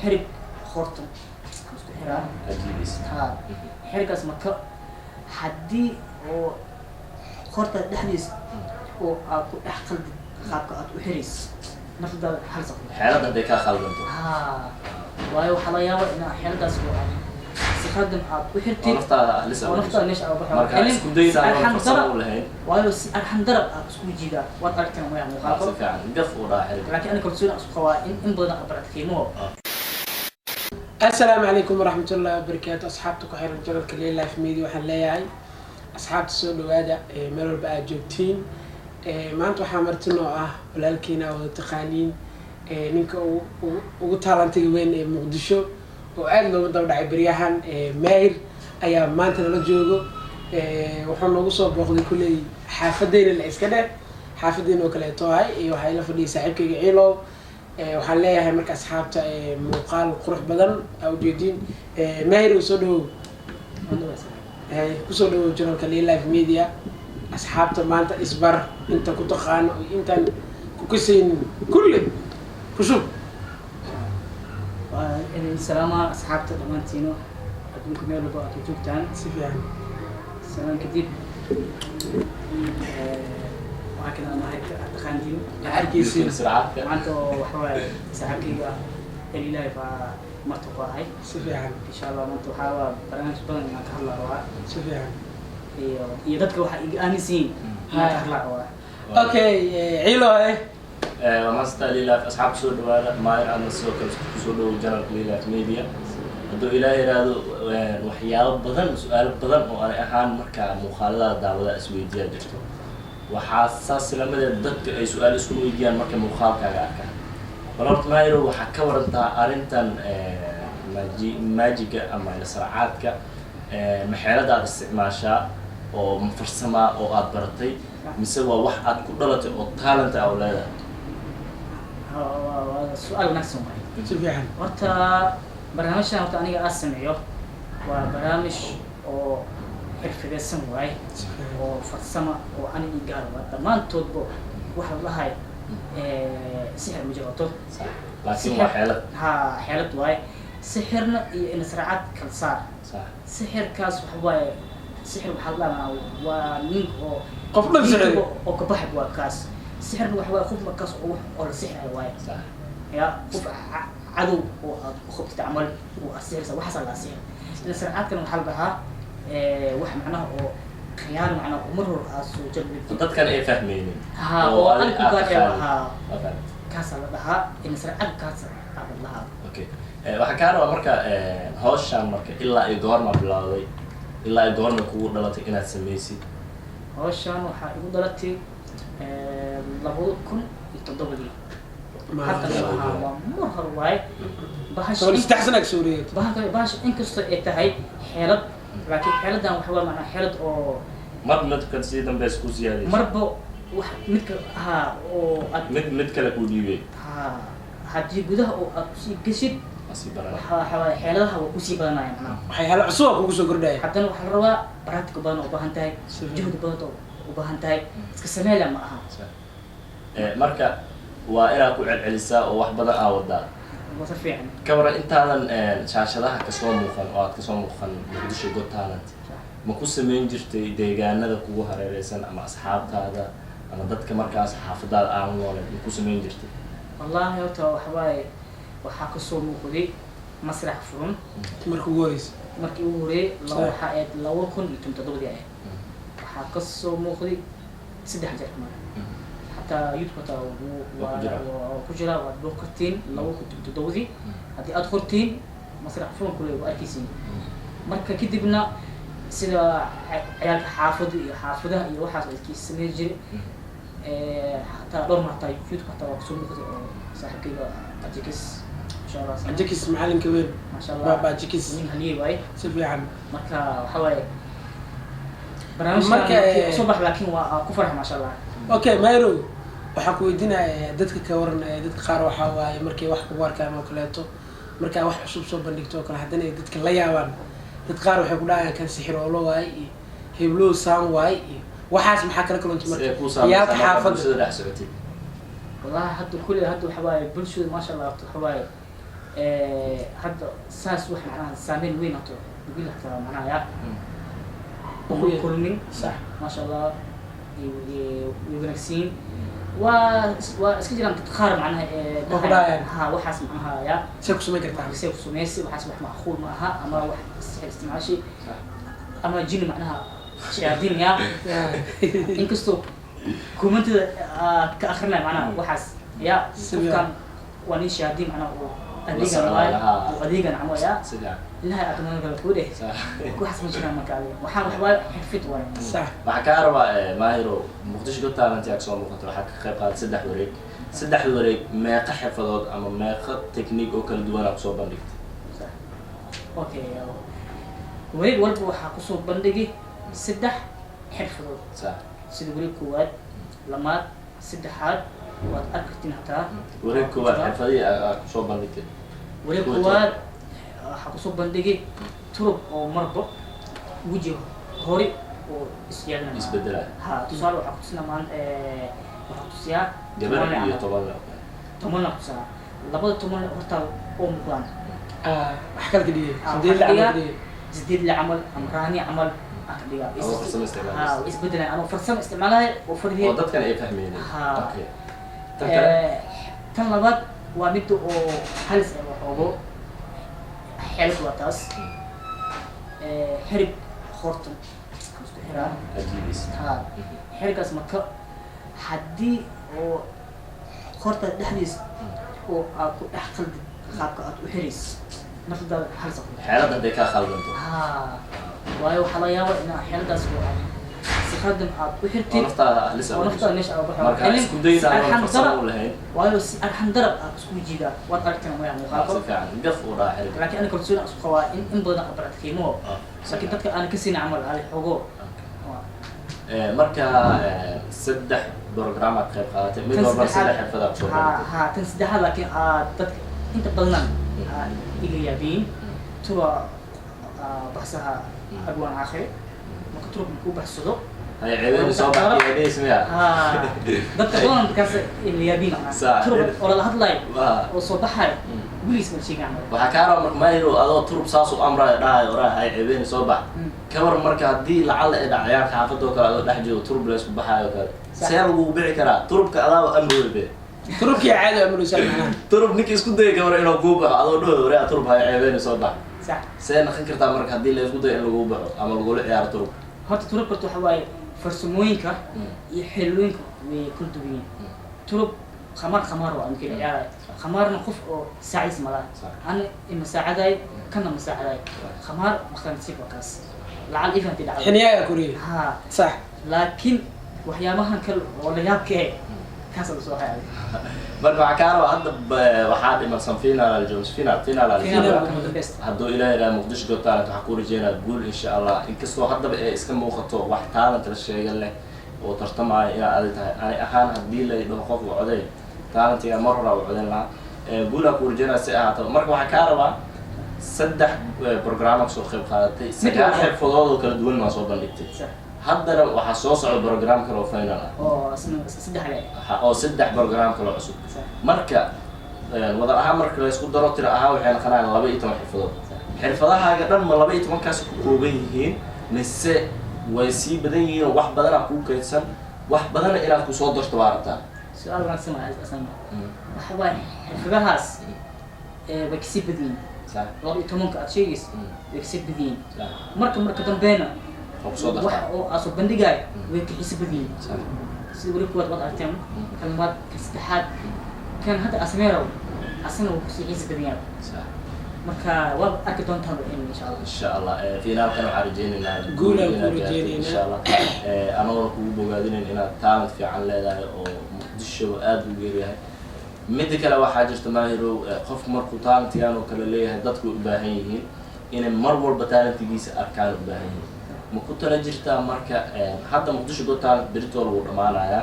حرق خورتم حرام ها حرق اسمه حدي و خورته دحديس oo aad ku dhex qalbi qaabka aad u xiriis naftada hal sax xeelada day ka khaldanto waayo waxa la yaabaa in xeeladaas oo si khaldan aad u xirtid naftada meesha aad baxo marka isku dayda oo soo lahayn waayo si arxan darab aad isku jiida waad aragteen ma yahay qaabka si fiican gaf u raaxay laakiin ana kalsoon isku qabaa in badan abarat qiimo السلام عليكم ورحمة الله وبركاته أصحابتك خير الجرد كلي لايف ميديا وحن لياي أصحاب السؤال هذا ملول بقى جوبتين ما أنتوا حمرتنا ولكن أو تقانين نينكو وطالنتي وين مقدشو وأنا لو بدو دعي بريحان ماير أيام ما أنتنا لجوجو وحنا نوصل باخذ كل حافظين الإسكندر حافظين وكله توعي وهاي لفدي ساعدك عيلو waxaan leeyahay marka asxaabta muuqaal qurux badan oo jeedin Mahir u soo dhaw ku soo dhaw channelka Live Media asxaabta maanta isbar inta ku taqaan intan ku kaseen kulli kusub salaama asxaabta dhamaantiino adduunka meel walba aad joogtaan si fiican salaam kadib وهكذا أنا هيك أتخانجين أركيسين سرعة معناته وحوالي ساعتين اللي لا فمرتقى هاي سفيان إن شاء الله معناته حاول برنامج بدن ما كهلا رواء سفيان يدك واحد أنسين ما كهلا رواء أوكي عيلو وما استالي لا أصحاب سود ولا ما أنا سوكر سود وجنر ليلة ميديا هذا إلهي هذا وحياة بدن سؤال بدن وأنا أحيانا مركا مخالطة دعوة أسويدية جرتو وحاسس لما dadka ay su'aal isku weydiiyaan marka muuqaalkaaga arkaan balort Mahir waxa ka warantaa arintan maajiga ama saracaadka maxeelada aad isticmaashaa oo farsama oo aad baratay mise waa wax aad ku dhalatay oo talent ah oo leedahay su'aal wanaagsan waay si fiican horta barnaamijkan horta aniga aan sameeyo waa barnaamij oo xirfadaysan waay oo farsama oo aan gaar ah dhammaantoodba waxa la dhahay sixir ma jiro laakiin waa xeelad xeelad waay sixirna iyo in saraacad kala saar sixirkaas waxa waay sixir waxa la dhahaa waa nin oo qof dhan sixir oo ka baxay waa kaas sixirna waxa waay qof markaas oo la sixir waay ya qof cadow oo aad ku qabtay amal oo asixir waxa la sixir in saraacadkan waxa la dhahaa wax macnaha oo خيار معنا عمره أسو جرب ضد كان إيه فهميني أو أنا كقارئها كاس على لها إن سر كاس على لها أوكي وحكاروا مركا هوشان مركا إلا إيجار ما بلاوي إلا إيجار ما كور دلتي إنها تسميسي هوشان وحاجة دلتي لابد يتضبلي حتى لها مرهر واي باش استحسنك سوريا باش إنكسر إتهاي حيرت لكن حيلدان وحوا معنا حيلد أو مرة كان سيدنا بس كوسيادي مرة وح متك ها أو متك لك وديبي هتجي جودها أو أشي قشيد حوا حيلدها وكوسي بنا يعني حي هلا عصوك وكوسو قرداي حتى لو حلوا براتك بنا وبهنتاي جهد بنا وبهنتاي سكسميلا معها مركا وإلى كل علساء وواحد بدأ أودا وصفيعا كورا أنت هذا شاشة كسوة مخن أو كسوة مخن مقدش يقول تالنت ما كوس من جرت ديجان هذا كوه هريرسن أما أصحاب هذا أنا ضد كمركا أصحاب ده أعمل ولا ما كوس من جرت والله يا تو حواي وحكوا سوى مخدي مسرح فرن مركو كويس مركي وري لو حقت لو كن يتم تدور يعني وحكوا سوى مخدي سدح جرت حتى يدخل وكجرا ودوكتين لو كنت تدوذي هذه أدخلتين مسرح فرن كله وأركيسين مركا كدبنا سيدا عيال حافظة يروح على الكيس سنجري حتى دور ما حتى يدخل حتى وصول صاحب كذا أجيكس إن شاء الله أجيكس معلم كبير ما شاء الله بابا أجيكس من هني باي سفي عن مركا حواي برنامج مركا صباح لكن وكفرح ما شاء الله أوكي مايرو waxaan ku weydiinaa dadka ka waran dadka qaar waxa waaye markay wax ku warkaan oo kaleeto marka wax cusub soo bandhigto kale hadana ay dadka la yaabaan dad qaar waxay ku dhaayaan kan sixir oo loo waay heblo saan waay waxaas maxaa kala kulantay marka yaa xaafad والله هادو كل هادو حبايب بلشوا ما شاء الله حبايب hadda saas wax macnaha saameyn weyn hato bugil hataa macnaha yaa kulmin صح ما شاء الله ويبنكسين واسكي جرام تتخارج معناها ها وحاس معها يا سيكو سمي كرتا سيكو سميسي وحاس واحد معقول معها اما واحد استمعاشي اما جيني معناها شياطين يا انكستو كومنت كاخرنا معناها وحاس يا كان واني شياطين معناها أديجان واي وأديجان عمو يا لها أتمنى قال كوده كوحس من شنو مكاني وحنا حوالي حفيت واي صح وحكاربا ماهرو مقدش قلت أنا أنت أكسون مقطع حك خيبات سدح وريك ما قحفظات أما ما خد تكنيك أو كل دوان أكسون بندقت صح أوكي وريك ولد وحكسون بندقي سدح حفظات صح سيد وريك كواد لما سدحات وأكرتين حتى وريك كواد حفظي أكسون بندقت وريك كواد حكسون بندقي ترب أو مربع وجه هوري وإسيادنا يسبدلها ها تصار وحكسنا مان وحكسيا جبل طبعا تمنى حكسا لابد تمنى هرتا أم كلام أحكي لك دي جديد لعمل أمراني عمل أكديا أو فرصة استعمال ها ويسبدلنا أنا فرصة استعمالها وفرده وضد كان إيه فهميني ها أوكي كان لابد ومدو أو حلس أو حلس واتاس حرب خورتن مستحيل أجيبس ها حرقاس مكة حدي أو خورتا دحديس أو أكو أحقل خابك أو حريس نفضل حلسة حالة هديك خالدنتو ها وايو حلايا وإن حرقاس سخدم أو حرتي ونفطها لسه ونفطها ليش أو بحر مركز اسكو ديدا أنا فرصة ولا هين وايو الحمد لله أسكو جيدا وأتركنا ما يعني خلاص فعلا قف وراح حرق لكن أنا كنت سوينا أسكو خوا إن بدنا قبرت كيمو لكن تذكر أنا كسيني عمل على حقوق marka saddex barnaamij qayb qaadatay mid walba saddex xirfad soo ها تنسدها لكن dadka inta badan iga yaabin tuwa baxsaha agwaan aakhir marka turub ku baxsado ay ceebeen soo baxay ee ismiya dadka badan kaas iga yaabin turub oo la hadlay oo soo baxay wiis ma sheegan waxa ka raaw marka maayro adoo turub saas u amray dhahay oraa ay ceebeen soo bax كبر مركا دي لعل إذا عيال حافظوا كلا لحجوا ترب ليش بحاجة كذا سير وبيع كلا ترب كذا أمر به ترب كي عادة أمر سامعنا ترب نيك إسكت ده كبر إنه جوبة على دو ورا ترب هاي عيبين صدق صح سير نخكر تامر كدي ليش إسكت ده إنه جوبة عمل قول عيار ترب هات ترب كرتو حواي فرسموينك يحلوينك وكل تبين ترب خمار وأمكن يعني خمار نخف أو ساعيس ملا أنا المساعدة كنا مساعدة خمار مختلف سيف وكاس لعل إيفان تدعى حنيا كوري ها صح لكن وحيامها كل ولا يابك كاس الصراحة يعني برجع كارو هذا واحد من صنفينا الجونس فينا هدو إلى مقدش قطع تحكور جينا تقول إن شاء الله إن كسروا هذا اسكن مخطو واحد تانا ترشي قال له وترتمع إلى عادتها يعني أحيانا هدي اللي بخوف وعدين تانا تيجي مرة وعدين لا بقول أقول جينا ساعة مرة واحد كارو saddex barnaamij soo qayb qaadatay saddex xirfadood oo kala duwan ma soo bandhigtay haddana waxa soo socda barnaamij kale oo final ah oo saddex barnaamij kale cusub marka wada ahaan marka la isku daro tira ahaan waxay noqonayaan 12 xirfadood xirfadahaaga dhan ma 12 kaas ku kooban yihiin mise way sii badan yihiin wax badan ku kaydsan wax badan inaad ku soo darto waarta su'aal wanaagsan waxa waay xirfadahaas way kasii badan صح. لو يتمونك أشيء يكسب بدين. مرك دمبنا. واحد أو أصل بندقاي ويكسب بدين. سيقول لك وات أرتم كلمات كاستحاد كان هذا أسميره أصلا وكسيس بدين. صح. مرك واب أكيدون تابع إن شاء الله. إن شاء الله في ناس كانوا عارجين إن قول إن شاء الله أنا وركوب وقاعدين إن تعامل في عن لا أو مقدشة وآد وغيرها. mid kale waxa jirta maahiro qof markuu talentigan oo kale leeyahay dadku u baahan yihiin inay mar walba talentigiisa arkaan u baahan yihiin ma ku tala jirtaa marka hadda muqdisho go talent birito lagu dhamaanaya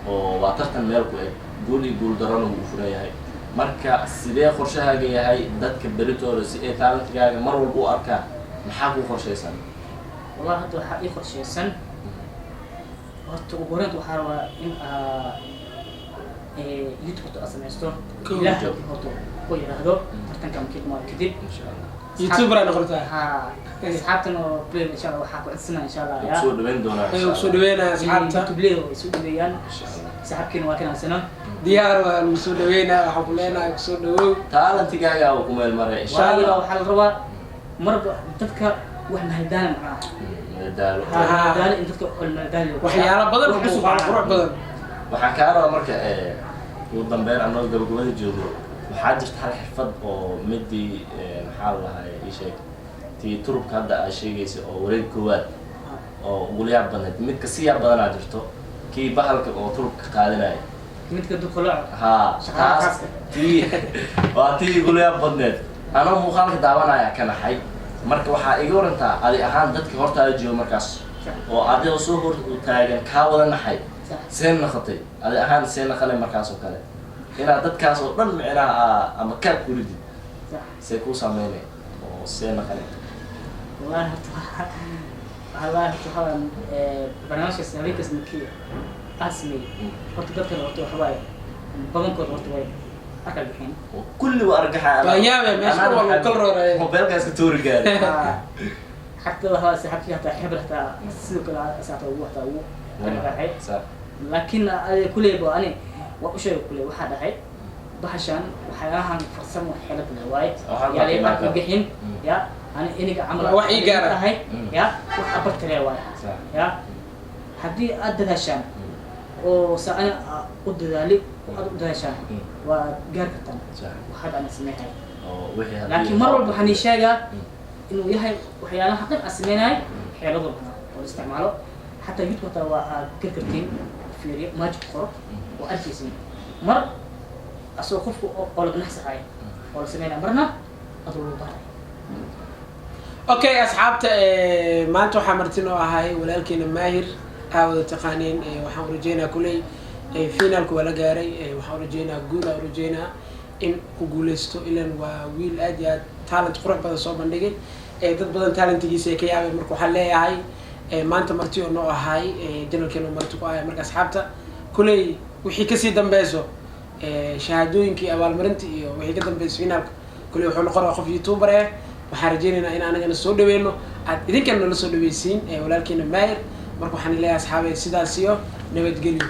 oo waa tartan meel ku eg guul iyo guul darano uu fureeyahay marka sidee qorshahaaga yahay dadka birito si ay talentigaaga mar walba u arkaan maxaa ku qorshaysan wallahi hadda waxa ii qorshaysan horta ugu horreyn waxa rabaa in YouTube أصلا يستون لا هوتو ku yiraahdo tartanka markii ma kadib insha Allah youtuber aan qortaa ha asxaabtana play insha Allah waxa ku codsanaa insha Allah ya soo dhaweyn doonaa soo dhaweynaa asxaabta play soo dhaweeyaan insha Allah saxabkiina waa kana sana diyaar waa lagu soo dhaweynaa waxaan ku leenahay soo dhawow talantigaaga oo ku meel maray insha Allah waxa la rabaa marba dadka wax mahdaan ah daalo daalo in dadka daalo waxyaalo badan cusub qurux badan waxaan kaa rabaa marka ugu dambeyn anoo gabagabada joogo waxaa jirta hal xirfad oo midii maxaa lahay ii sheeg tii turubka hadda aad sheegaysa oo wareeg koowaad oo ugu yaab badneed midka si yaab badanaa jirto kii bahalka oo turubka qaadanaya midka duqolo haa taas tii waa tii ugu yaab badneed anoo muuqaalka daawanaya ka naxay marka waxaa iga warantaa adi ahaan dadka hortaada joogo markaas oo adigoo soo hor taagan kaa wada naxay seen naqatay adi ahaan seen naqanay markaas oo kale inaad dadkaas oo dhan micnaha ama kaad ku ridid see kuu saameynay oo seen naqanay والله طبعا برنامج السنوي كسمكي أسمي قلت قلت له قلت حواي بدن كل وقت واي أكل الحين كل وأرجعها لا يا ماشي والله كل رأي موبايل كاس كتور قال حتى هذا سحبت حتى حبر حتى سلوك ساعة أو حتى أو لكن كل يبغى أنا وأشيء كل واحد هاي بحشان وحياها فرصة حيلة الهواي يعني ما بجحين يا أنا إني عمل وحي جارة هاي يا وأبرت لي واحد يا حدي أدى هالشان وسأنا أدى ذلك وأدى هالشان وجارك تاني وهذا أنا سمعها لكن مرة بحني شاقة إنه يهاي وحيانا حقا أسميناي حيلا ضربنا والاستعماله حتى يوتيوب توا كركتين في ماجيك خرق وألف سنين مر أسوقف أقول نحس هاي ولا سمينا مرنا أضرب ضهري اوكي اصحابتا maanta waxaa martino ahay walaalkeena maahir aawada taqaaneen waxaan rajeynaa kulay finalku wala gaaray waxaan rajeynaa guul aan rajeynaa in uu guuleysto ilan waa wiil aad iyo aad talent qurux badan soo bandhigay dad badan talentigiisa ay ka yaabeen marka waxaan leeyahay maanta marti oo noo ahay janalkeena marti ku ahay marka asxaabta kulay wixii kasii dambeeyso shahaadooyinkii abaalmarintii iyo wixii ka dambeeyso finalka kulay wuxuu noqonayaa qof youtuber waxaan rajeynaynaa in anagana soo dhaweeno aad idinkana nala soo dhaweysiin walaalkeena maahir marka waxaan leeyahay asxaabay sidaas iyo nabadgelyo